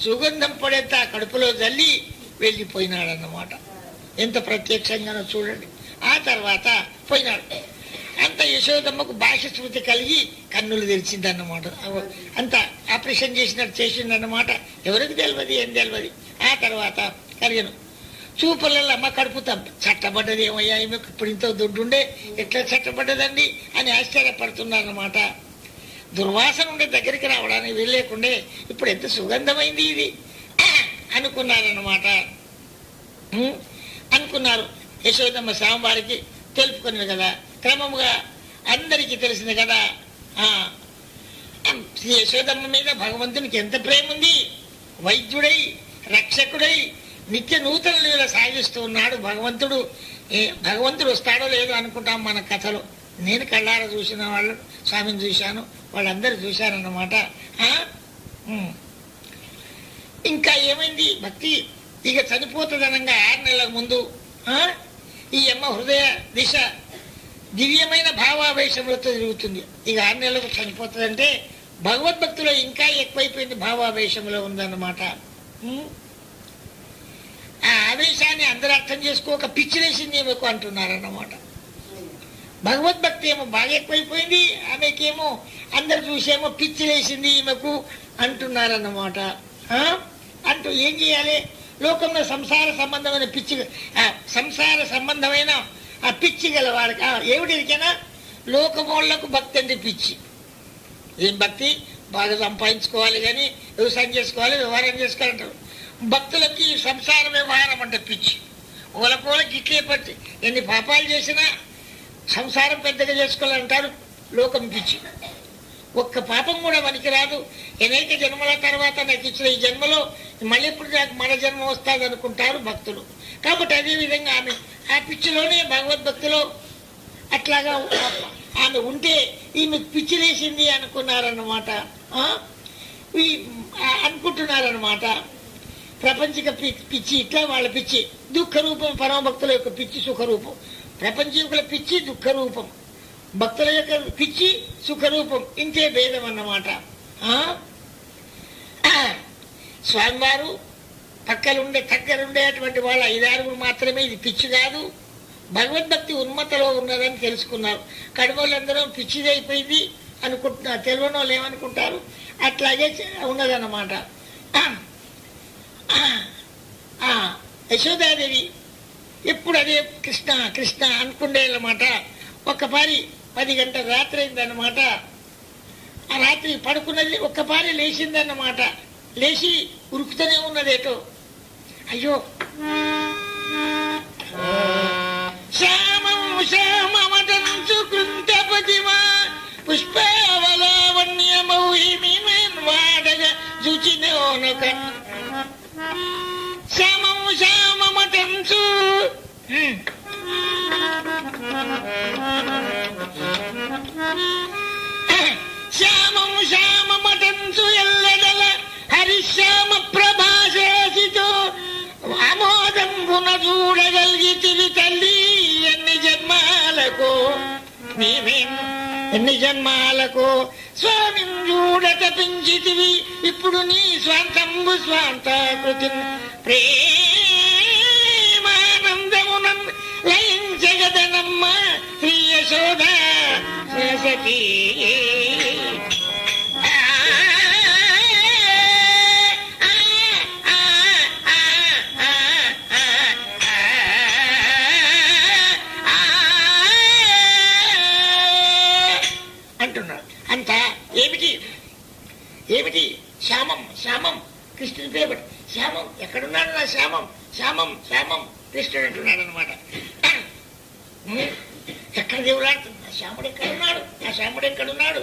సుగంధం పడేంత కడుపులో జల్లి వెళ్ళిపోయినాడన్నమాట. ఎంత ప్రత్యక్షంగానో చూడండి. ఆ తర్వాత పోయినాడు. అంత యశోదమ్మకు భాష స్మృతి కలిగి కన్నులు తెరిచిందన్నమాట. అంత ఆపరేషన్ చేసినట్టు చేసిందన్నమాట. ఎవరికి తెలియదు, ఏం తెలియదు. ఆ తర్వాత కలిగను చూపులలో అమ్మ కడుపు చట్టబడ్డది. ఏమయ్యా ఈమెకు ఇప్పుడు ఇంత దుడ్డుండే ఎట్లా చట్టబడ్డదండి అని ఆశ్చర్యపడుతున్నారన్నమాట. దుర్వాసన ఉండే దగ్గరికి రావడానికి వెళ్ళలేకుండే ఇప్పుడు ఎంత సుగంధమైంది ఇది అనుకున్నారన్నమాట. అనుకున్నారు. యశోదమ్మ స్వామివారికి తెలుపుకున్నది కదా. క్రమముగా అందరికీ తెలిసింది కదా యశోదమ్మ మీద భగవంతునికి ఎంత ప్రేమ ఉంది. వైద్యుడై రక్షకుడై నిత్య నూతన లీల సాగిస్తూ ఉన్నాడు భగవంతుడు. భగవంతుడు వస్తాడో లేదో అనుకుంటాం మన కథలో. నేను కళ్ళారా చూసిన వాళ్ళు, స్వామిని చూశాను, వాళ్ళందరూ చూశారన్నమాట. ఇంకా ఏమైంది భక్తి? ఇక చనిపోతుందనంగా 6 నెలల ముందు ఈ అమ్మ హృదయ దిశ దివ్యమైన భావావేశములతో తిరుగుతుంది. ఇక 6 నెలలకు చనిపోతుందంటే భగవద్భక్తిలో ఇంకా ఎక్కువైపోయింది, భావావేశంలో ఉందన్నమాట. ఆ ఆవేశాన్ని అందరూ అర్థం చేసుకోక పిచ్చిలేసింది ఏమో అంటున్నారన్నమాట. భగవద్భక్తి ఏమో బాగా ఎక్కువైపోయింది, ఆమెకేమో అందరు చూసేమో పిచ్చిలేసింది ఈమెకు అంటున్నారన్నమాట. అంటూ ఏం చేయాలి? లోకంలో సంసార సంబంధమైన సంసార సంబంధమైన ఆ పిచ్చి గల వారికి ఏమిటికైనా లోకమోళ్లకు భక్తి అంటే పిచ్చి. ఏం భక్తి? బాగా సంపాదించుకోవాలి కానీ వ్యవసాయం చేసుకోవాలి, వ్యవహారం చేసుకోవాలంటారు. భక్తులకి సంసార వ్యవహారం అంటే పిచ్చి. ఓలకోలకి ఇట్లే పచ్చి. ఎన్ని పాపాలు చేసినా సంసారం పెద్దగా చేసుకోవాలంటారు. లోకం పిచ్చి. ఒక్క పాపం కూడా మనకి రాదు. అనేక జన్మల తర్వాత నాకు ఇచ్చిన ఈ జన్మలో మళ్ళీ ఇప్పుడు నాకు మన జన్మ వస్తుంది అనుకుంటారు భక్తులు. కాబట్టి అదేవిధంగా ఆమె ఆ పిచ్చిలోనే భగవద్భక్తిలో అట్లాగా ఆమె ఉంటే ఈమె పిచ్చి లేసింది అనుకున్నారన్నమాట. అనుకుంటున్నారన్నమాట. ప్రపంచిక పిచ్చి ఇట్లా వాళ్ళ పిచ్చి దుఃఖరూపం, పరమభక్తుల యొక్క పిచ్చి సుఖరూపం. ప్రపంచీకుల పిచ్చి దుఃఖరూపం, భక్తుల యొక్క పిచ్చి సుఖరూపం. ఇంతే భేదం అన్నమాట. స్వామివారు దగ్గరుండేటువంటి వాళ్ళ 5-6 మాత్రమే ఇది పిచ్చి కాదు, భగవద్భక్తి ఉన్మతలో ఉన్నదని తెలుసుకున్నారు. కడుమలందరూ పిచ్చిది అయిపోయింది అనుకుంటున్నారు. తెలియని వాళ్ళు ఏమనుకుంటారు? అట్లాగే ఉన్నదన్నమాట. యశోదాదేవి ఎప్పుడు అదే కృష్ణ కృష్ణ అనుకుండేదన్నమాట. ఒక్కపారి 10 గంటల రాత్రి అయిందన్నమాట. ఆ రాత్రి పడుకున్నది, ఒక్కపారి లేచిందన్నమాట. లేచి ఉరుకుతూనే ఉన్నదేటో. అయ్యో శ్యామం శ్యామమటంచు కృంతపతిమా పుష్పవలావణ్యమౌహిమేన్వాడగ జుచినోనక శ్యామం శ్యామమటంచు శ్యామం శ్యామమటంచు ఎల్లడల హరిశ్యామ ప్రభాసేసితో ఆమోదంబున చూడగలిగితివి తల్లి. ఎన్ని జన్మాలకు స్వామిని చూడ తపించితివి. ఇప్పుడు నీ స్వాంతంబు స్వాంతాకృతి ప్రేమానందమునం లయించగదనమ్మ శ్రీ యశోద సరస్వతి. ఏమిటి శ్యామం శ్యామం కృష్ణుని పేరు. శ్యామం ఎక్కడున్నాడు? నా శ్యామం శ్యామం శ్యామం కృష్ణుడు అంటున్నాడు అనమాట. ఎక్కడ దేవుడాడుతుంది? నా శ్యాముడు ఎక్కడున్నాడు? నా శ్యాముడు ఎక్కడున్నాడు?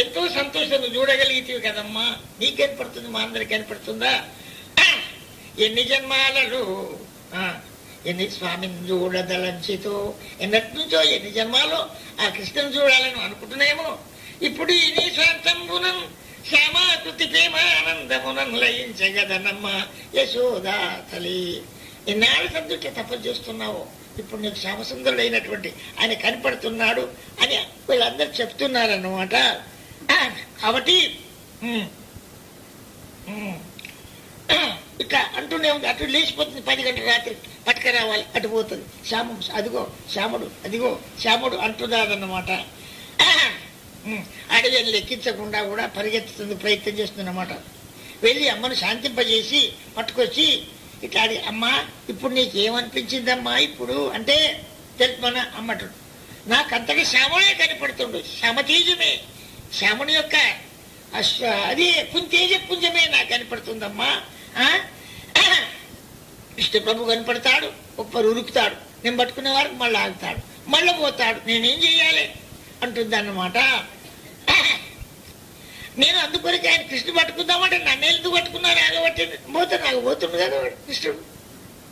ఎంతో సంతోషం చూడగలిగితేవి కదమ్మా. నీకు కనపడుతుంది, మా అందరికి కనపడుతుందా? ఎన్ని జన్మాలలో ఎన్ని స్వామిని చూడదలంచితో ఎన్నటి నుంచో ఎన్ని జన్మాలో ఆ కృష్ణుని చూడాలని అనుకుంటున్నాయేమో. ఇప్పుడు నీ స్వాంతంబునం శ్యామాకృతి ప్రేమానందమునం లయించగదనమ్మ యశోదా తల్లి. ఎన్నాళ్ళు సందుకే తపస్సు చేస్తున్నావో ఇప్పుడు నీకు శ్యామసుందరుడైనటువంటి ఆయన కనపడుతున్నాడు అని వీళ్ళందరూ చెప్తున్నారన్నమాట. కాబట్టి ఇట్లా అంటూనే ఉంది. అటు లేచిపోతుంది 10 గంటల రాత్రి, పట్టుకురావాలి, అటు పోతుంది. శ్యాముడు అదిగో, శ్యాముడు అదిగో, శ్యాముడు అంటున్నాదన్నమాట. అడవిని లెక్కించకుండా కూడా పరిగెత్తుతుంది, ప్రయత్నం చేస్తుందన్నమాట. వెళ్ళి అమ్మను శాంతింపజేసి పట్టుకొచ్చి ఇట్లా అడిగి, అమ్మా ఇప్పుడు నీకేమనిపించిందమ్మా ఇప్పుడు అంటే తెలుపన అమ్మటు. నాకంతగా శ్యాముడే కనపడుతుండు, శ్యామతేజమే, శ్యాముని యొక్క అది తేజ పుంజమే నాకు కనపడుతుందమ్మా. విష్ణు ప్రభు కనపడతాడు, ఒప్పరు ఉరుకుతాడు, నేను పట్టుకునే వారికి మళ్ళీ ఆగుతాడు, మళ్ళీ పోతాడు, నేనేం చెయ్యాలి అంటుంది అన్నమాట. నేను అందుకొరికి ఆయన కృష్ణుడు పట్టుకుందామంటే నన్ను ఎందుకు పట్టుకున్నాను, ఆగబట్టి పోతే నాకు పోతుండు కదా కృష్ణుడు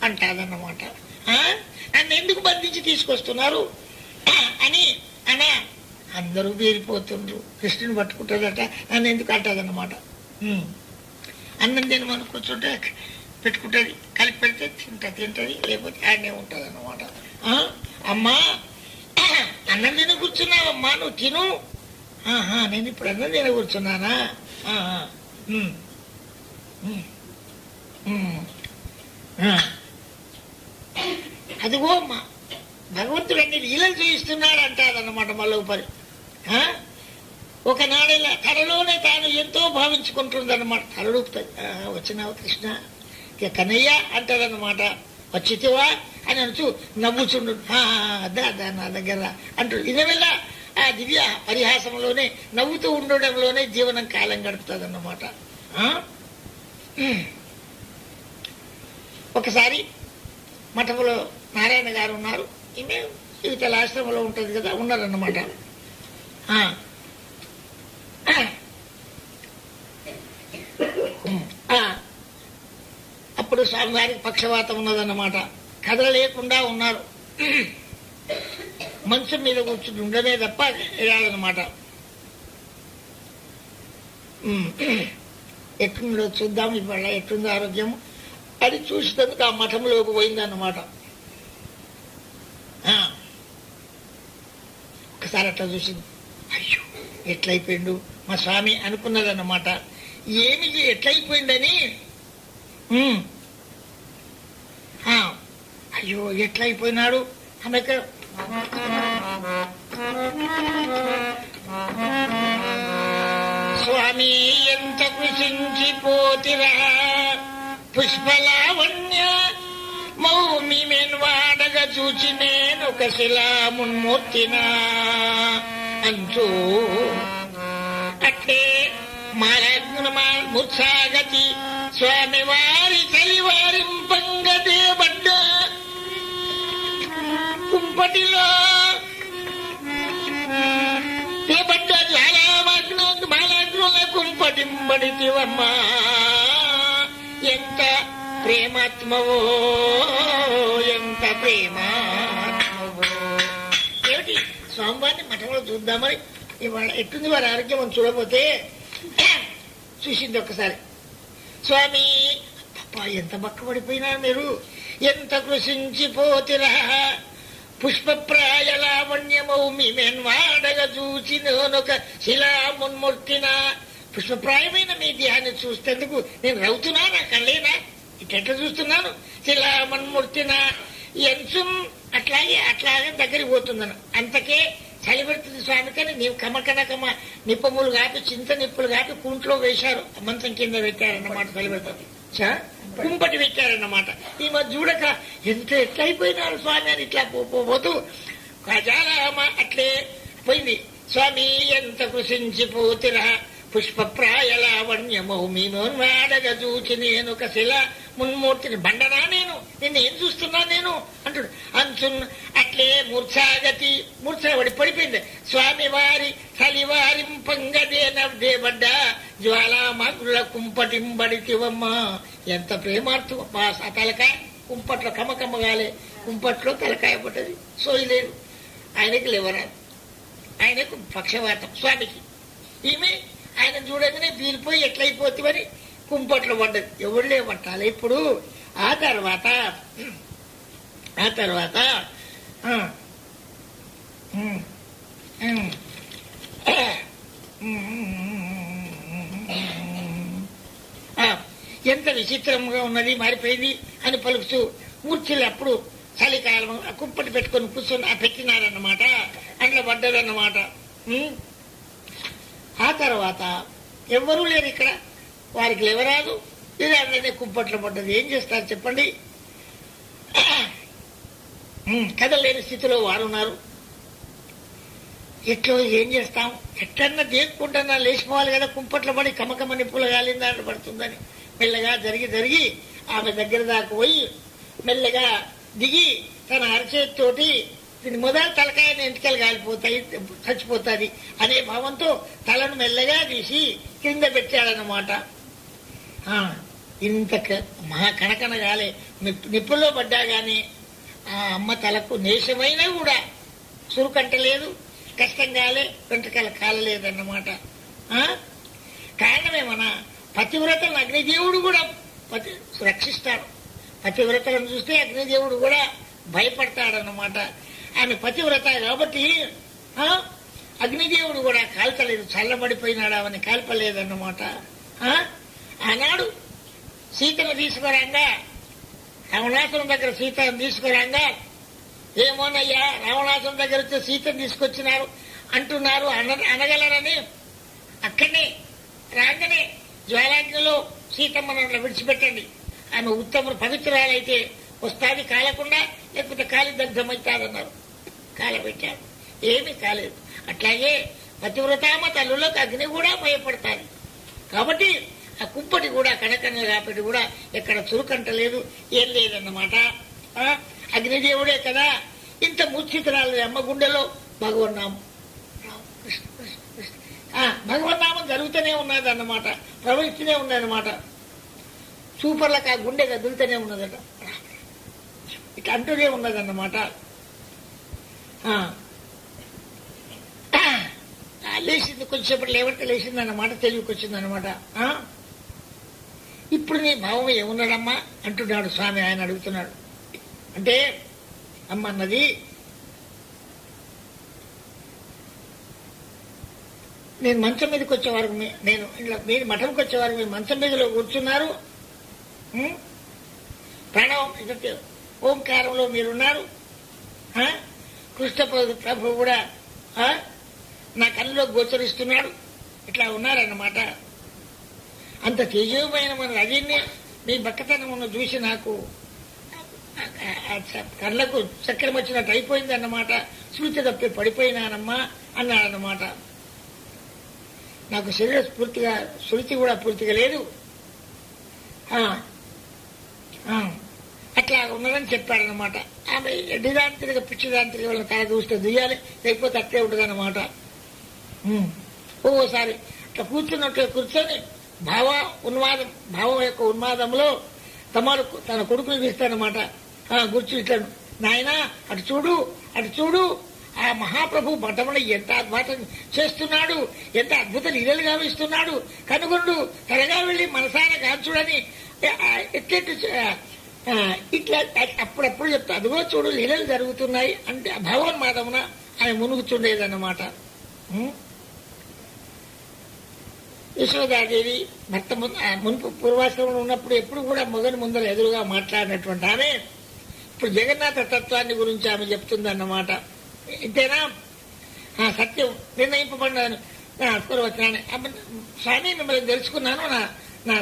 అంటాదన్నమాట. నన్ను ఎందుకు బంధించి తీసుకొస్తున్నారు అని అనా అందరూ బీరిపోతుండ్రు. కృష్ణుని పట్టుకుంటుందట, నన్ను ఎందుకు అంటాదన్నమాట. అన్నం తినమని కూర్చుంటే పెట్టుకుంటుంది, కలిపి పెడితే తింటది, లేకపోతే ఆడనే ఉంటుంది అన్నమాట. అమ్మా అన్నం తిన కూర్చున్నావమ్మా, నువ్వు తిను. నేను ఇప్పుడు అన్నం తిన కూర్చున్నానా? అదిగో అమ్మా భగవంతుడు అన్ని లీలలు చూయిస్తున్నాడు అంటాదన్నమాట. మళ్ళీ ఒకనాడేలా తనలోనే తాను ఎంతో భావించుకుంటుందన్నమాట. తలడుపుతుంది, వచ్చినావు కృష్ణ, ఇక కన్నయ్య అంటాడన్నమాట. వచ్చితివా అని అంటూ నవ్వుచుండు, అదా నా దగ్గర అంటూ ఇదవల్ల ఆ దివ్య పరిహాసంలోనే నవ్వుతూ ఉండడంలోనే జీవనం కాలం గడుపుతుంది అన్నమాట. ఒకసారి మఠంలో నారాయణ గారు ఉన్నారు, ఈమె ఇతల ఆశ్రమంలో ఉంటుంది కదా, ఉన్నారన్నమాట. అప్పుడు స్వామివారికి పక్షవాతం ఉన్నదన్నమాట, కదలలేకుండా ఉన్నారు. మంచం మీద కూర్చుని ఉండమే తప్ప వెళ్ళాలన్నమాట. ఎట్లుండో చూద్దాం ఇవాళ, ఎట్లుందో ఆరోగ్యం అది చూసినందుకు ఆ మఠంలోకి పోయిందన్నమాట. ఒకసారి అట్లా చూసింది, అయ్యో ఎట్లయిపోయిండు మా స్వామి అనుకున్నదన్నమాట. ఏమి ఎట్లయిపోయిందని, అయ్యో ఎట్లయిపోయినాడు ఆమెకు స్వామి ఎంత కృషించిపోతిరా పుష్పలావణ్య మౌమి మెన్వాడగా చూచి నేను ఒక శిలా మున్మూర్తినా అంటూ అట్లే మూర్ఛాగతి స్వామి వారి చలివారింపంగదే బడ్డ కుంపటిలో బడ్డ జ్వాలాగ్నుల కుంపటింబడితివమ్మా ఎంత ప్రేమాత్మవో ఎంత ప్రేమాత్మవో. ఏమిటి స్వామివారిని మఠంలో చూద్దామని ఇవాళ ఎట్టుంది వారి ఆరోగ్యం అని చూడకపోతే చూసింది ఒక్కసారి. స్వామి తప్ప ఎంత బక్కబడిపోయినారు మీరు, ఎంత కృషించిపోతిరా పుష్పప్రాయ లావణ్యమౌమి మెన్వాడగా చూచి నేనొక శిలా మున్మూర్తిన. పుష్పప్రాయమైన మీ దేహాన్ని చూస్తేందుకు నేను రవుతున్నా, నా కళ్ళేనా ఇట్లా చూస్తున్నాను. శిలా మున్మూర్తిన ఎంచు అట్లాగే దగ్గరికి పోతుందను. అంతకే చలి పెడుతుంది స్వామి, కానీ నీవు కమకనకమ నిప్పములు కాపి చింత నిప్పులు కాపి కుంట్లో వేశారు, మంచం కింద పెట్టారన్నమాట. చలి పెడుతుంది, కుంపటి పెట్టారన్నమాట. ఈ మధ్య చూడక ఎంత ఎట్లయిపోయినారు స్వామి అని ఇట్లా పోతూ ఖజారామ అట్లే పోయింది. స్వామి ఎంత కృషించిపోతిరా పుష్పప్రాయ లావణ్యమౌమి మెన్వాడగా చూచి నేను ఒక శిల మున్మూర్తిని. బండనా నేను, నిన్నేం చూస్తున్నా నేను అంటుడు. అంచున్ అట్లే మూర్ఛాగతి మూర్ఛపడి పడిపోయింది. స్వామి వారి చలివారింపంగదే నవ్దే బడ్డ జ్వాలామాగ్రుల కుంపటింబడితివమ్మా. ఎంత ప్రేమార్థం ఆ తలకాయ కుంపట్లో కమ్మకమ్మగాలే, కుంపట్లో తలకాయ పడ్డది, సోయలేడు. ఆయనకి లేవరాదు, ఆయనకు పక్షవాతం స్వామికి. ఈమె ఆయన చూడగానే బీరిపోయి ఎట్లయిపోతుందని కుంపట్లో పడ్డది. ఎవరులే పట్టాలి ఇప్పుడు. ఆ తర్వాత ఎంత విచిత్రంగా ఉన్నది, మారిపోయింది అని పలుకుతూ మూర్ఛలు అప్పుడు చలికాలం ఆ కుంపటి పెట్టుకొని కూర్చొని పెట్టినారన్నమాట. అందులో పడ్డారన్నమాట. ఆ తర్వాత ఎవ్వరూ లేరు ఇక్కడ, వారికి లేవరాదు, ఇది అందరినీ కుంపట్లో పడ్డది. ఏం చేస్తారు చెప్పండి? కదలేని స్థితిలో వారున్నారు. ఎట్లో ఏం చేస్తాం, ఎట్లన్నా దేక్కుంటున్నా లేచిపోవాలి కదా, కుంపట్లో పడి కమకమ నిప్పులు గాలిన దాంట్లో పడుతుందని మెల్లగా జరిగి ఆమె దగ్గర దాకా పోయి మెల్లగా దిగి తన అరచేతితోటి దీని మొదలు తలకాయని ఎంటికలు కాలిపోతాయి, చచ్చిపోతుంది అనే భావంతో తలను మెల్లగా తీసి కింద పెట్టాడనమాట. ఇంత మహా కనకన గాలే నిప్పుల్లో పడ్డా గాని ఆ అమ్మ తలకు నేషమైనా కూడా చురుకంటలేదు, కష్టం కాలే, వెంట్రుకల కాలలేదన్నమాట. కారణమేమన్నా పతివ్రతలను అగ్నిదేవుడు కూడా రక్షిస్తాడు. పతివ్రతలను చూస్తే అగ్నిదేవుడు కూడా భయపడతాడన్నమాట. ఆమె పతివ్రత కాబట్టి అగ్నిదేవుడు కూడా కాల్చలేదు, చల్లబడిపోయినాడు, ఆమెను కాల్పలేదన్నమాట. ఆనాడు సీతను తీసుకురాగా, రావణాసురం దగ్గర సీతను తీసుకురాగా, ఏమోనయ్యా రావణాసురం దగ్గర వచ్చి సీతను తీసుకొచ్చినారు అంటున్నారు అనగలరని అక్కడనే రాగానే జ్వాలాగ్నిలో సీతమ్మను విడిచిపెట్టండి, ఆమె ఉత్తమ పవిత్రాలైతే వస్తాది కాలకుండా, లేకపోతే కాలి దగ్ధమవుతాదన్నారు. కాలబెట్టారు, ఏమీ కాలేదు. అట్లాగే పతివ్రతామ తల్లులకు అగ్ని కూడా భయపడతారు కాబట్టి ఆ కుంపటి కూడా కనకన కాబట్టి కూడా ఎక్కడ చురుకంటలేదు, ఏం లేదన్నమాట. అగ్నిదేవుడే కదా ఇంత మూర్ఛితురాలు అమ్మ గుండెలో భగవన్నామం భగవన్నామం జరుగుతూనే ఉన్నదన్నమాట, ప్రవహిస్తూనే ఉన్నదన్నమాట. సూపర్లకు ఆ గుండె కదులుతూనే ఉన్నదట, ఇట్లా అంటూనే ఉన్నదన్నమాట. లేచింది, కొంచెంసేపటి లేవంటే లేచిందన్నమాట, తెలివికి వచ్చిందన్నమాట. ఇప్పుడు నీ భావం ఏమున్నాడమ్మా అంటున్నాడు స్వామి. ఆయన అడుగుతున్నాడు. అంటే అమ్మ అన్నది, నేను మంచం మీదకి వచ్చే వరకు, నేను ఇంట్లో మీరు మఠంకి వచ్చే వరకు మీరు మంచం మీదలో కూర్చున్నారు, ప్రణవం ఓంకారంలో మీరున్నారు, కృష్ణ ప్రభు కూడా నా కళ్ళలో గోచరిస్తున్నాడు, ఇట్లా ఉన్నారన్నమాట. అంత తేజోమైన మన రజీని మీ బక్కతనం చూసి నాకు కళ్ళకు చక్కెర వచ్చినట్టు అయిపోయింది అన్నమాట. స్మృతి తప్పి పడిపోయినానమ్మా అన్నాడన్నమాట. నాకు శరీర స్ఫూర్తిగా శృతి కూడా పూర్తిగా లేదు, అట్లా ఉన్నదని చెప్పాడనమాట. ఆమె ఎడ్డిదాంతిగా పిచ్చిదాంతిగా వాళ్ళని తల చూస్తే దుయ్యాలి, లేకపోతే అట్లే ఉంటుందన్నమాట. ఓసారి అట్లా కూర్చున్నట్టు కూర్చొని భావం యొక్క ఉన్మాదంలో తన కొడుకుని తీస్తానమాట. గుర్చు ఇట్లా, నాయనా అటు చూడు ఆ మహాప్రభు మఠంలో ఎంత అద్భుతం చేస్తున్నాడు, ఎంత అద్భుత లీలలు గావిస్తున్నాడు, కనుగొండు త్వరగా వెళ్లి మనసాన గాంచుడని ఎట్లెట్టు ఇట్లా అప్పుడప్పుడు చెప్తా, అదిగో చూడు లీలలు జరుగుతున్నాయి అంటే భగవన్మాదమున ఆయన మునుగుతుండేదన్నమాట. యశోదాదేవి భర్త మునుపు పూర్వాశ్రమంలో ఉన్నప్పుడు ఎప్పుడు కూడా మొగని ముందర ఎదురుగా మాట్లాడినటువంటి ఆమె ఇప్పుడు జగన్నాథ తత్వాన్ని గురించి ఆమె చెప్తుందన్నమాట. ఇంతేనా? సత్యం నిర్ణయింపబడినాను పూర్వచనాన్ని. స్వామి మిమ్మల్ని తెలుసుకున్నాను, నా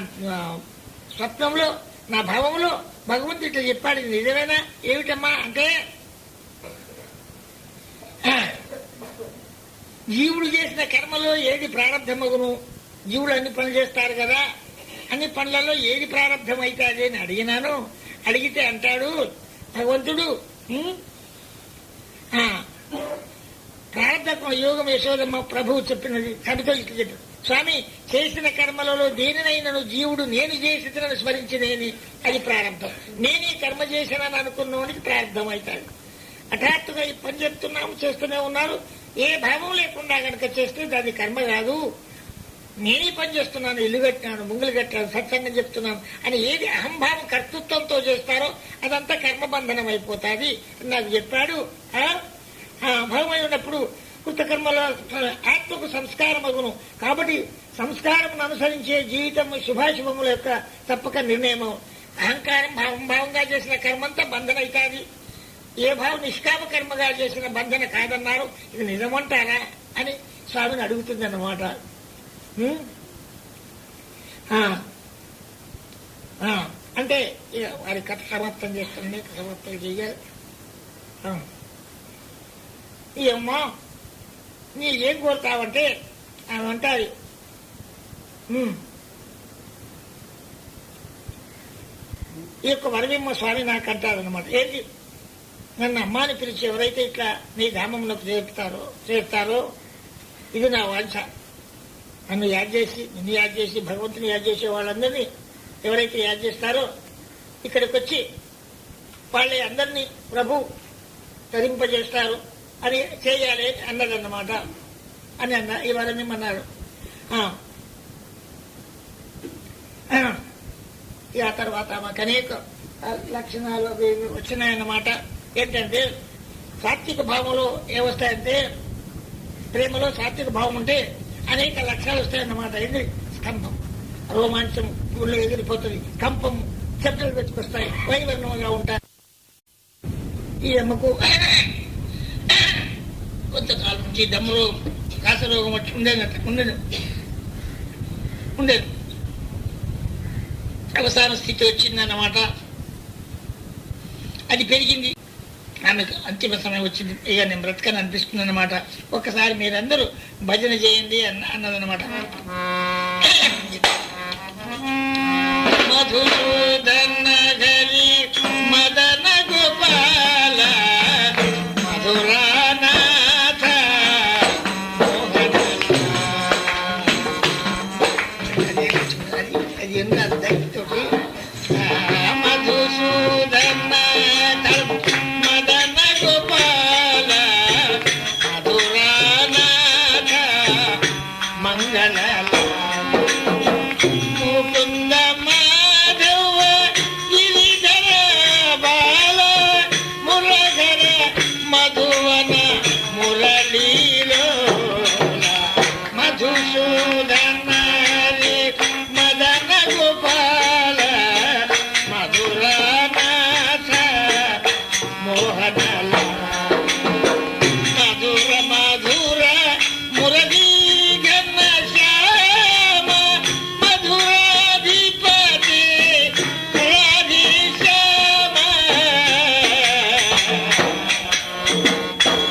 స్వప్నంలో నా భావంలో భగవంతుడు ఇట్లా చెప్పాడు, నిజమేనా? ఏమిటమ్మా అంటే, జీవుడు చేసిన కర్మలో ఏది ప్రారంభమగును, జీవుడు అన్ని పనులు చేస్తారు కదా, అన్ని పనులలో ఏది ప్రారంభం అయితే అదే అని అడిగినాను. అడిగితే అంటాడు భగవంతుడు, ప్రారంభ యోగం యశోదమ్మ ప్రభువు చెప్పినది కవితో ఇట్లా చెప్పాడు. స్వామి చేసిన కర్మలలో దేనినైనా జీవుడు నేను చేసినని స్మరించినేని అది ప్రారంభం, నేనే కర్మ చేసినని అనుకున్నవానికి ప్రారంభం అవుతాడు. హఠాత్తుగా ఈ పని చెప్తున్నాము, చేస్తూనే ఉన్నారు, ఏ భావం లేకుండా కనుక చేస్తే దాని కర్మ కాదు, నేనే పని చేస్తున్నాను, ఇల్లు కట్టినాను, ముంగులు కట్టాను, సత్సంగం చెప్తున్నాను అని ఏది అహంభావం కర్తృత్వంతో చేస్తారో అదంతా కర్మబంధనం అయిపోతుంది నాకు చెప్పాడు. భావమై ఉన్నప్పుడు కృతకర్మల ఆత్మకు సంస్కారం అగును కాబట్టి సంస్కారం అనుసరించే జీవితం శుభాశుభముల యొక్క తప్పక నిర్ణయము. అహంకారం భావంగా చేసిన కర్మంతా బంధన అవుతుంది. ఏ భావం నిష్కామ కర్మగా చేసిన బంధన కాదన్నారు. ఇది నిజమంటారా అని స్వామిని అడుగుతుంది అన్నమాట. అంటే వారి కథ సమాప్తం చేస్తుంది. సమాప్తం చెయ్యాలి. ఈ అమ్మ నీకేం కోరుతావంటే ఆమె అంటారు, ఈ యొక్క వరవిమ్మ స్వామి నాకు అంటారనమాట. ఏంటి, నన్ను అమ్మాని పిలిచి ఎవరైతే ఇట్లా నీ ధామంలోకి చేరుతారో ఇది నా వాంఛ. నన్ను నిన్ను యాద్ చేసి భగవంతుని యాద్ చేసే వాళ్ళందరినీ ఎవరైతే యాద్ చేస్తారో ఇక్కడికి వచ్చి వాళ్ళే అందరినీ ప్రభు తరింపజేస్తారు అని చేయాలి అన్నదన్నమాట అని ఈ వరవిమ్మ అన్నాడు. ఆ తర్వాత మాకు అనేక లక్షణాలు వచ్చినాయన్నమాట. ఏంటంటే సాత్విక భావంలో ఏమొస్తాయంటే, ప్రేమలో సాత్విక భావం ఉంటే అనేక లక్షణాలు వస్తాయన్నమాట. ఏంటి, స్తంభం, రోమాంచం, ఊళ్ళో ఎగిరిపోతుంది, కంపం, శబ్దాలు పెట్టుకొస్తాయి, వైవర్ణంగా ఉంటాయి. ఈ అమ్మకు కొంతకాలం నుంచి దమ్మురోగం, కాసరోగం వచ్చి ఉండేది. అవసాన స్థితి వచ్చిందన్నమాట. అది పెరిగింది. ఆమెకు అంతిమ సమయం వచ్చింది. ఇక నేను బ్రతకని అనిపిస్తుంది అన్నమాట. ఒక్కసారి మీరందరూ భజన చేయండి అన్నదన్నమాట. మధుసూదన గరి మదన గోపాల మధురానాథ అది ఎంత అర్థంతోటి మధుసూదన మదన గోపాల మధురానాథ మంగళ ముకుంద మాధవ గిరిధర బాల మురగర మధువన మురళీలో మధుసూదన మదన గోపాల మధురానాథ మోహనల మధుర మధుర మురళీ ఘన శ్యామ మధురాధిపతి రాధేశ్యామ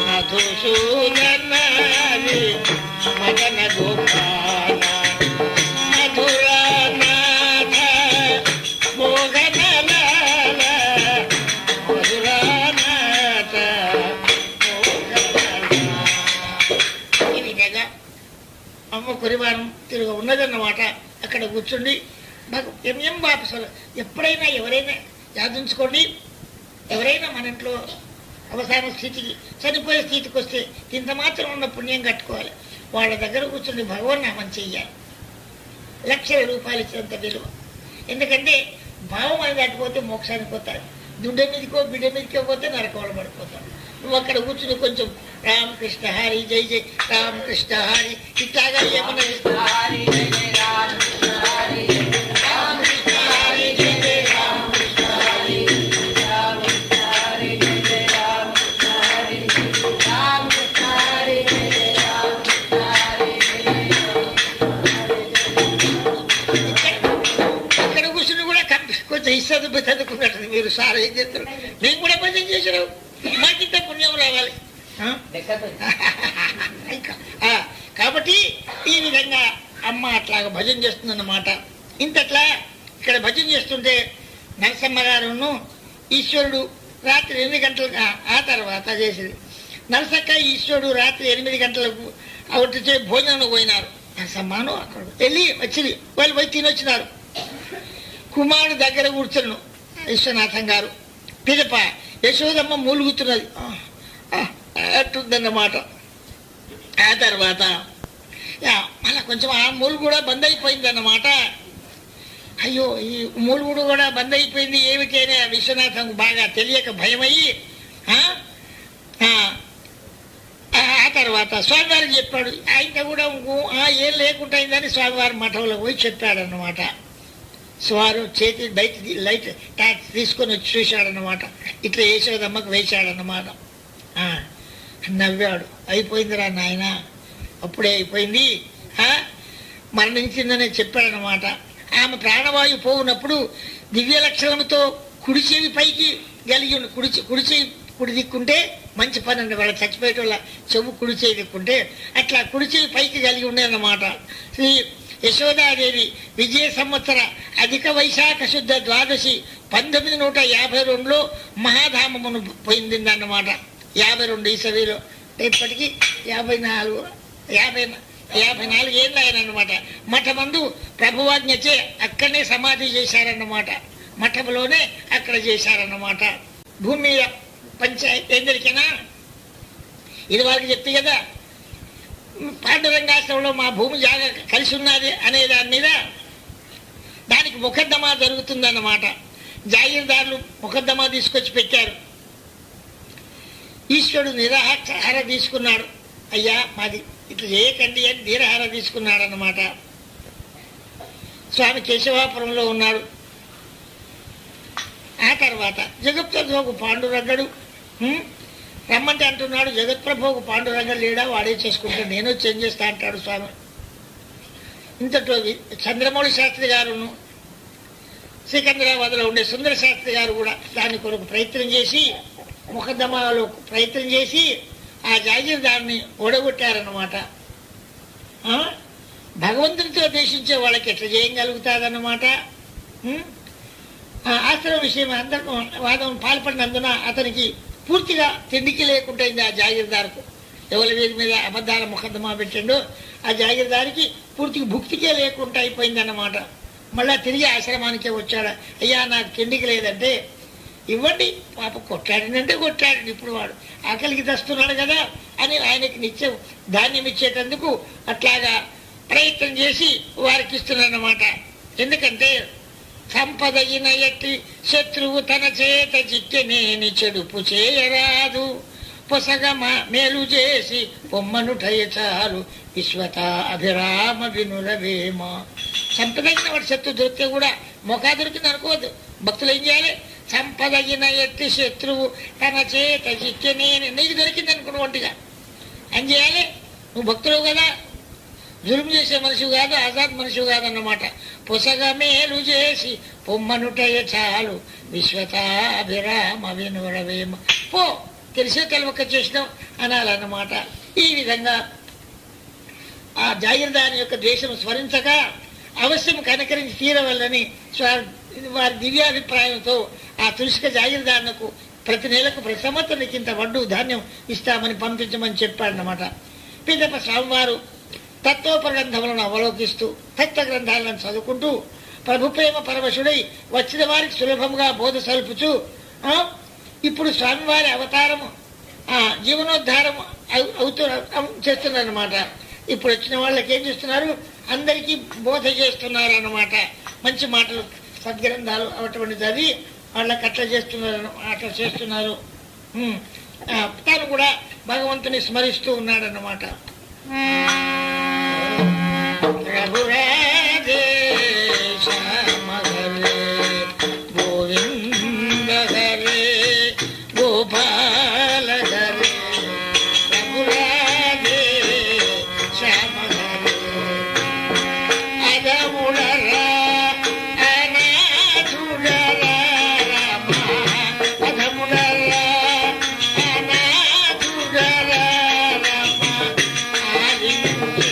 మధుసూదన మదన గోపాల మధురానాథ మోహనలాల మధురానాథ ఈ విధంగా అమ్మ పరివారం తిరుగు ఉన్నదన్నమాట. అక్కడ కూర్చుండి ఏం బాపసలు ఎప్పుడైనా ఎవరైనా యాదించుకోండి. ఎవరైనా మన ఇంట్లో అవసాన స్థితికి చనిపోయే స్థితికి వస్తే ఇంత మాత్రం ఉన్న పుణ్యం కట్టుకోవాలి. వాళ్ళ దగ్గర కూర్చుని భగవన్నామం చెయ్యాలి. లక్షల రూపాయలు ఇచ్చినంత విలువ. ఎందుకంటే భావం అని దాటిపోతే మోక్షానికి పోతారు. దుడ్డ మీదకో బిడ్డ మీదకో పోతే నరకవాళ్ళు పడిపోతారు. నువ్వు అక్కడ కూర్చుని కొంచెం రామకృష్ణ హరి జై జై రామకృష్ణ హరి ఇట్లాగా ఏమన్నా అక్కడ కూర్చుని కూడా కొంచెం ఇస్తుంది చదువుకున్నట్టు. మీరు సార్ ఏం చేస్తారు, నేను కూడా భజన చేసినావు, మాకింత పుణ్యం రావాలి. కాబట్టి ఈ విధంగా అమ్మ అట్లాగా భజన చేస్తుందన్నమాట. ఇంతట్లా ఇక్కడ భజన చేస్తుంటే నరసమ్మ గారును ఈశ్వరుడు రాత్రి 8 గంటలకు ఆ తర్వాత చేసేది. నరసక్క ఈశ్వరుడు రాత్రి 8 గంటలకు ఒకటి భోజనం పోయినారు. నరసమ్మను అక్కడ వచ్చింది. వాళ్ళు పోయి తినొచ్చినారు. కుమారుడు దగ్గర కూర్చున్నాను విశ్వనాథం గారు. పిదప యశోదమ్మ మూలుగుతున్నది అట్టుందన్నమాట. ఆ తర్వాత మళ్ళీ కొంచెం ఆ మూలు కూడా బంద్ అయిపోయింది అన్నమాట. అయ్యో ఈ మూలుగుడు కూడా బంద్ అయిపోయింది ఏమిటైనా విశ్వనాథం బాగా తెలియక భయమయ్యి ఆ తర్వాత స్వామివారికి చెప్పాడు. ఆయన కూడా ఏం లేకుండా అయిందని స్వామివారి మఠంలో పోయి చెప్పాడన్నమాట. స్వారు చేతి బయట లైట్ ట్యాక్స్ తీసుకొని వచ్చి చూశాడన్నమాట. ఇట్లా యశోదమ్మకు వేశాడన్నమాట. నవ్వాడు. అయిపోయిందిరా నాయన, అప్పుడే అయిపోయింది, మరణించిందనే చెప్పాడనమాట. ఆమె ప్రాణవాయు పోవునప్పుడు దివ్య లక్షణంతో కుడి చెవి పైకి కలిగి కుడి చెవి కుడి దిక్కుంటే మంచి పని అండి. వాళ్ళ చచ్చిపోయే వాళ్ళ చెవు కుడి చేయి దిక్కుంటే అట్లా కుడి చెవి పైకి కలిగి ఉండేదన్నమాట. శ్రీ యశోదాదేవి విజయ సంవత్సర అధిక వైశాఖ శుద్ధ ద్వాదశి 1952లో మహాధామమును పొందిందన్నమాట. 52 ఈసవిలో. ఇప్పటికీ 54 ఏళ్ళు ఆయనమాట. మఠమందు ప్రభువాజ్ఞచే అక్కడనే సమాధి చేశారన్నమాట. మఠంలోనే అక్కడ చేశారన్నమాట. భూమి పంచాయతీ ఏందరికైనా ఇది వాళ్ళకి చెప్తే కదా, పాండురంగాశ్రమంలో మా భూమి జాగా కలిసి ఉన్నది అనే దాని మీద దానికి ముఖద్దమా జరుగుతుందన్నమాట. జాగీర్దారులు ముఖద్దమా తీసుకొచ్చి పెట్టారు. ఈశ్వరుడు నిరాహార తీసుకున్నాడు. అయ్యా మాది ఇట్లా చేయకండి అని నిరాహార తీసుకున్నాడు అన్నమాట. స్వామి కేశవాపురంలో ఉన్నాడు. ఆ తర్వాత జగత్ప్రభోగు పాండురంగడు రమ్మంటే అంటున్నాడు. జగత్ప్రభోగు పాండురంగడు లేడా, వాడే చేసుకుంటాడు, నేను చేంజ్ చేస్తా అంటాడు స్వామి. ఇంతట్లో చంద్రమౌళి శాస్త్రి గారును సికింద్రాబాద్లో ఉండే సుందర శాస్త్రి గారు కూడా దాని కొరకు ప్రయత్నం చేసి ముఖద్దమాలో ప్రయత్నం చేసి ఆ జాగీర్దారిని ఓడగొట్టారన్నమాట. భగవంతునితో దేశించే వాళ్ళకి ఎట్లా చేయగలుగుతాదన్నమాట. ఆశ్రమ విషయం అందరూ వాదం పాల్పడినందున అతనికి పూర్తిగా తిండికి లేకుండా ఆ జాగీర్దారుకు ఎవరి వీరి మీద అబద్ధాల ముఖద్దమా పెట్టిండో ఆ జాగీర్దారికి పూర్తిగా భుక్తికే లేకుండా అయిపోయిందన్నమాట. మళ్ళా తిరిగి ఆశ్రమానికే వచ్చాడు. అయ్యా నాకు తిండికి లేదంటే ఇవ్వండి, పాప కొట్లాడినంటే కొట్లాడండి, ఇప్పుడు వాడు ఆకలికి తెస్తున్నాడు కదా అని ఆయనకి నిత్యం ధాన్యం ఇచ్చేటందుకు అట్లాగా ప్రయత్నం చేసి వారికి ఇస్తున్నారన్నమాట. ఎందుకంటే సంపదయిన ఎట్టి శత్రువు తన చేత చిక్కెనేని చెడుపు చేయరాదు, పొసగ మేలు చేసి పొమ్మనుటయ చాలు విశ్వత అభిరామ వినులవేమ. సంపదగిన వాడు శత్రువు దొరికితే కూడా మొకా దొరికింది అనుకోవద్దు. భక్తులు ఏం చేయాలి? సంపదగిన ఎట్టి శత్రువు తన చేత చిక్కెనేని, నీకు దొరికింది అనుకున్న ఒంటిగా అని చేయాలి. నువ్వు భక్తులు కదా, జులుం చేసే మనిషి కాదు, ఆజాద్ మనిషి కాదన్నమాట. పొసగ మేలు చేసి పొమ్మనుటయ చాలు విశ్వతాభిరామ వినురవేమ. పో తెలిసే తెలవక చేసినాం అనాలన్నమాట. ఈ విధంగా ఆ జాగీర్దారి యొక్క ద్వేషం స్మరించక అవశ్యం కనకరించి తీరవల్లని వారి దివ్యాభిప్రాయంతో ఆ తులసిక జాగీర్దారులకు ప్రతి నెలకు ప్రతి సంవత్సరానికి ఇంత వడ్డు ధాన్యం ఇస్తామని పంపించమని చెప్పాడనమాట. పిదప స్వామివారు తత్వోపగ్రంథములను అవలోకిస్తూ తత్వ గ్రంథాలను చదువుకుంటూ ప్రభుప్రేమ పరవశుడై వచ్చిన వారికి సులభంగా బోధ సల్పుచు ఇప్పుడు స్వామివారి అవతారము జీవనోద్ధారం చేస్తున్నారన్నమాట. ఇప్పుడు వచ్చిన వాళ్ళకి ఏం చేస్తున్నారు? అందరికీ బోధ చేస్తున్నారు అన్నమాట. మంచి మాటలు సద్గ్రంథాలు అటువంటి చదివి వాళ్ళకి అట్లా చేస్తున్నారు. తాను కూడా భగవంతుని స్మరిస్తూ ఉన్నాడన్నమాట. రఘురాజే శ్యామ హరే గోవింద హరే గోపాల హరే రఘురాజే శ్యామ హరే అదముడరా అనాథుడరా రామ అదముడరా అనాథుడరా రామ ఆదించ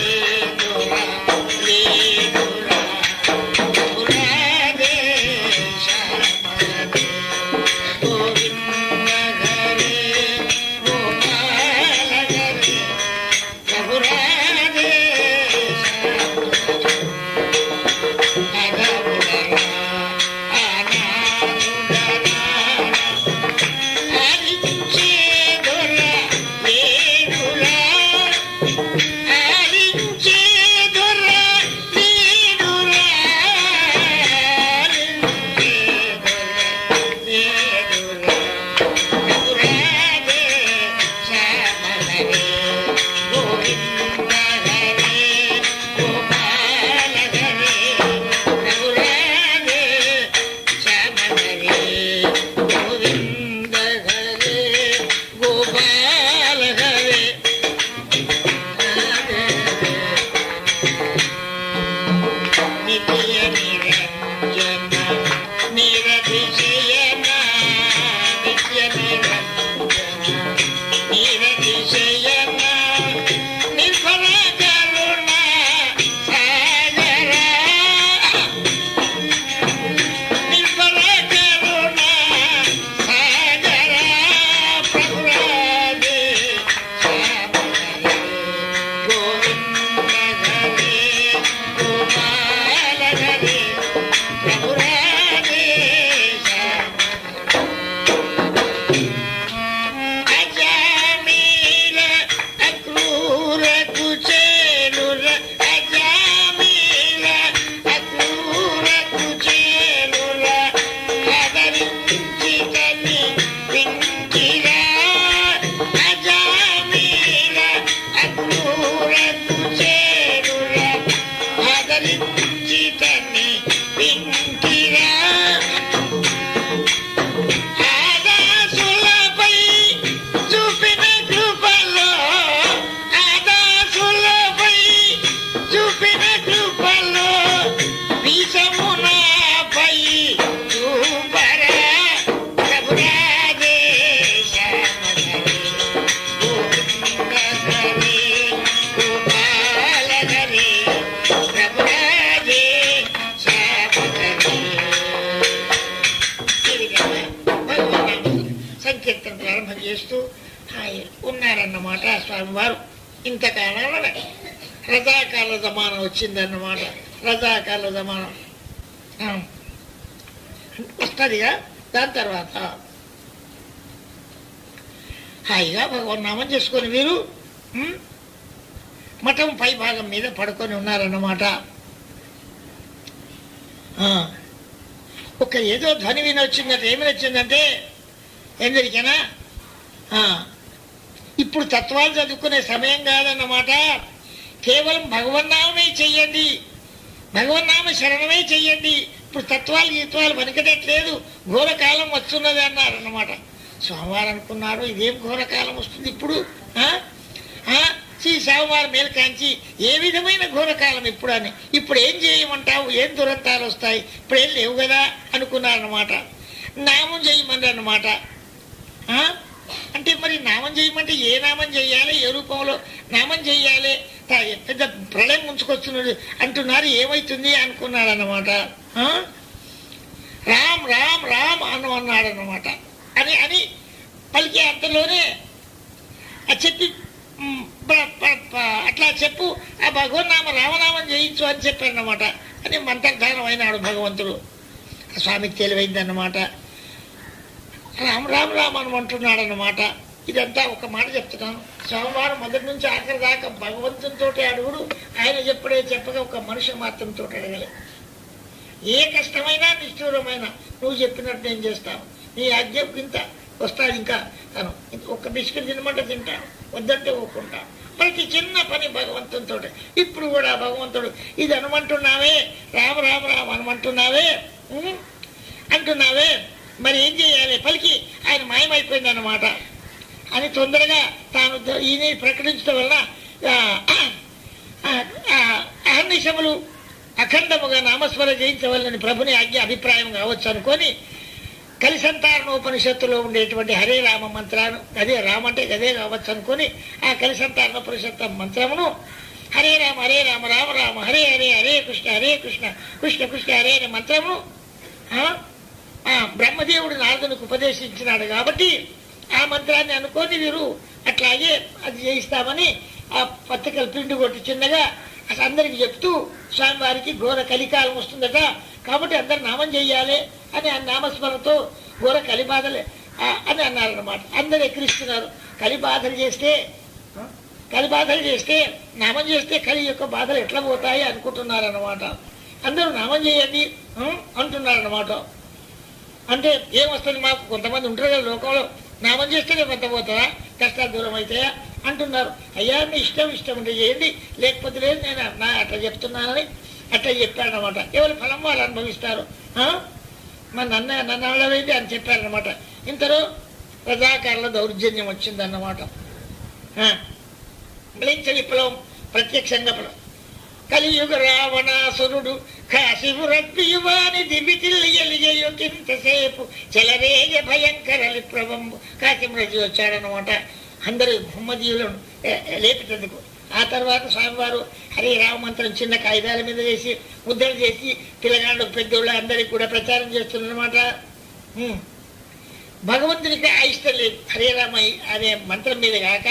చేస్తూ ఉన్నారన్నమాట స్వామివారు. ఇంతకాలంలో రజాకాల జమానం వచ్చిందన్నమాట. రజాకాల జమానం వస్తుందిగా. దాని తర్వాత హాయిగా భగవన్నామం చేసుకొని వీరు మఠం పై భాగం మీద పడుకొని ఉన్నారన్నమాట. ఒక ఏదో ధ్వని వినొచ్చిందంటే ఏమి వచ్చిందంటే ఎందరికైనా ఇప్పుడు తత్వాలు చదువుకునే సమయం కాదన్నమాట. కేవలం భగవన్నామమే చెయ్యండి, భగవన్నామ శరణమే చెయ్యండి. ఇప్పుడు తత్వాలు గీత్వాలు వనికటట్లేదు, ఘోరకాలం వస్తున్నది అన్నారన్నమాట. స్వామివారు అనుకున్నారు ఇదేం ఘోరకాలం వస్తుంది ఇప్పుడు, శ్రీ స్వామివారి మేల్కాంచి ఏ విధమైన ఘోరకాలం ఇప్పుడు అని. ఇప్పుడు ఏం చేయమంటావు, ఏం దురంతాలు వస్తాయి, ఇప్పుడు ఏం లేవు కదా అనుకున్నారన్నమాట. నామం చేయమని అన్నమాట. అంటే మరి నామం చేయమంటే ఏ నామం చెయ్యాలి, ఏ రూపంలో నామం చెయ్యాలి, పెద్ద ప్రళయం ముంచుకొస్తున్నది అంటున్నారు, ఏమవుతుంది అనుకున్నాడు అన్నమాట. రామ్ రామ్ రామ్ అన్నాడు అన్నమాట. అని అని పలికే అంతలోనే చెప్పి అట్లా చెప్పు, ఆ భగవన్నామ రామనామం చేయించు అని చెప్పాడనమాట. అని మంత్రధానం అయినాడు భగవంతుడు. స్వామికి తెలివైందన్నమాట. రామ్ రామ్ రామ్ అని అంటున్నాడు అన్నమాట. ఇదంతా ఒక మాట చెప్తున్నాను. స్వామివారు మొదటి నుంచి ఆఖరి దాకా భగవంతునితో అడుగుడు, ఆయన చెప్పుడే చెప్పగా ఒక మనిషి మాత్రంతో అడగలే. ఏ కష్టమైనా నిష్ఠూరమైనా నువ్వు చెప్పినట్టు నేను చేస్తాను, నీ ఆజ్ఞ ఇంత వస్తాడు, ఇంకా తను ఒక్క బిస్కెట్ తినమంటే తింటాను, వద్దంటే ఒప్పుకుంటాను. ప్రతి చిన్న పని భగవంతునితో. ఇప్పుడు కూడా భగవంతుడు ఇది అనమంటున్నావే, రామ రామ రామ అనమంటున్నావే అంటున్నావే, మరి ఏం చేయాలి, పలికి ఆయన మాయమైపోయింది అన్నమాట. అని తొందరగా తాను ఈయన ప్రకటించడం వలన అహర్నిశములు అఖండముగా నామస్మర జయించవలనని ప్రభుని ఆజ్ఞ అభిప్రాయం కావచ్చు అనుకొని కలిసంతారణోపనిషత్తులో ఉండేటువంటి హరే రామ మంత్రాన్ని, అదే రామ అంటే గదే కావచ్చు అనుకొని ఆ కలిసంతారణోపనిషత్తు మంత్రమును హరే రామ రామ రామ హరే హరే హరే కృష్ణ కృష్ణ కృష్ణ హరే అనే మంత్రమును బ్రహ్మదేవుడు నారదునికి ఉపదేశించినాడు కాబట్టి ఆ మంత్రాన్ని అనుకొని వీరు అట్లాగే అది చేయిస్తామని ఆ పత్రికలు పిండి కొట్టి చిన్నగా అందరికి చెప్తూ స్వామివారికి ఘోర కలికాలం వస్తుందట, కాబట్టి అందరు నామం చెయ్యాలి అని ఆ నామస్మరణతో ఘోర కలిబాధలే అని అన్నారన్నమాట. అందరు ఎక్కిరిస్తున్నారు. కలిబాధలు చేస్తే నామం చేస్తే కలి యొక్క బాధలు ఎట్లా పోతాయి అనుకుంటున్నారన్నమాట. అందరూ నామం చేయండి అంటున్నారన్నమాట. అంటే ఏమొస్తుంది, మాకు కొంతమంది ఉంటారు కదా లోకంలో, నామం చేస్తేనే కొంత పోతుందా, కష్టాలు దూరం అవుతాయా అంటున్నారు. అయ్యా మీ ఇష్టం ఉంటే చేయండి, లేకపోతే లేదు, నేను అట్లా చెప్తున్నానని అట్లా చెప్పాడనమాట. ఎవరి ఫలం వాళ్ళు అనుభవిస్తారు, మరి నన్ను అడవేది అని చెప్పారనమాట. ఇంతలో ప్రజాకారుల దౌర్జన్యం వచ్చిందన్నమాట. మ్లేచ్ఛ విప్లవం ప్రత్యక్షంగా కలియుగ రావణాసురుడు కాశీపురత్యువాని దివితిల్లియలియయుకింతసేపు చెలరేగ భయంకర విప్లవంబు కాశీపురజు వచ్చాడనమాట. అందరూ మహమ్మదీయులను లేపేటందుకు. ఆ తర్వాత స్వామివారు హరే రామ మంత్రం చిన్న కాగితాల మీద వేసి ముద్రలు చేసి పిల్లగాళ్ళు పెద్దోళ్ళు అందరికీ కూడా ప్రచారం చేస్తున్నారన్నమాట. భగవంతునికి ఇష్టం లేదు హరే రామ అనే మంత్రం మీద కాక,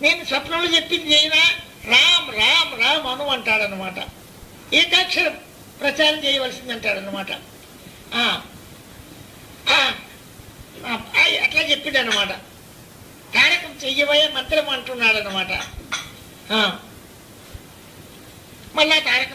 నేను స్వప్నంలో చెప్పింది అయినా రామ్ రామ్ రామ్ అను అంటాడనమాట. ఏకాక్షరం ప్రచారం చేయవలసింది అంటాడనమాట. అట్లా చెప్పిండు అనమాట. తారకం చెయ్యబోయే మంత్రం అంటున్నాడు అనమాట. మళ్ళా తారక